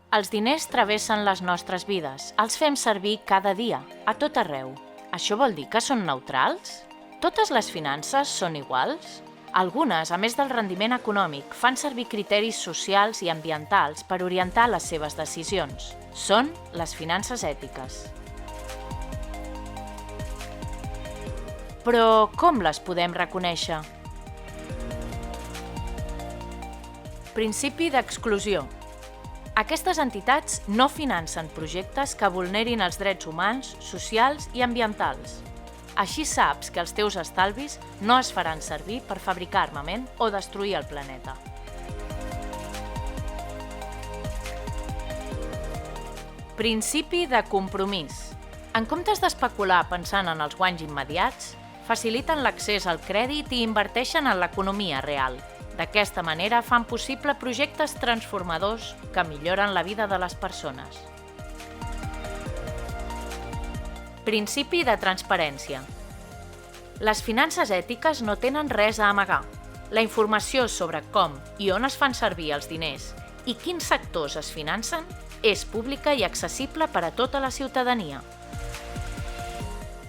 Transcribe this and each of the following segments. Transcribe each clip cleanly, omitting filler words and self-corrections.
Els diners travessen les nostres vides, els fem servir cada dia, a tot arreu. Això vol dir que són neutrals? Totes les finances són iguals? Algunes, a més del rendiment econòmic, fan servir criteris socials i ambientals per orientar les seves decisions. Són les finances ètiques. Però com les podem reconèixer? Principi d'exclusió. Aquestes entitats no financen projectes que vulnerin els drets humans, socials i ambientals. Així saps que els teus estalvis no es faran servir per fabricar armament o destruir el planeta. Principi de compromís. En comptes d'especular pensant en els guanys immediats, faciliten l'accés al crèdit i inverteixen en l'economia real. D'aquesta manera fan possible projectes transformadors que milloren la vida de les persones. Principi de transparència. Les finances ètiques no tenen res a amagar. La informació sobre com i on es fan servir els diners i quins sectors es financen és pública i accessible per a tota la ciutadania.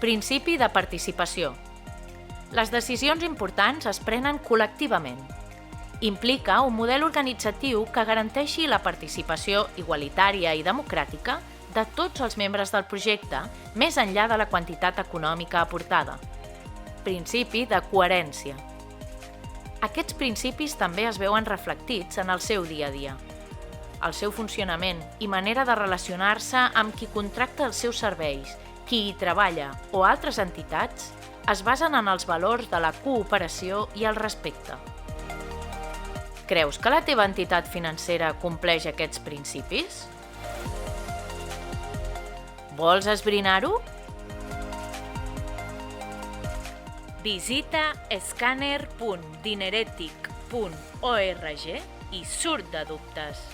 Principi de participació. Les decisions importants es prenen col·lectivament. Implica un model organitzatiu que garanteixi la participació igualitària i democràtica de tots els membres del projecte, més enllà de la quantitat econòmica aportada. Principi de coherència. Aquests principis també es veuen reflectits en el seu dia a dia. El seu funcionament i manera de relacionar-se amb qui contracta els seus serveis, qui hi treballa o altres entitats es basen en els valors de la cooperació i el respecte. Creus que la teva entitat financera compleix aquests principis? Vols esbrinar-ho? Visita scanner.dineretic.org i surt de dubtes.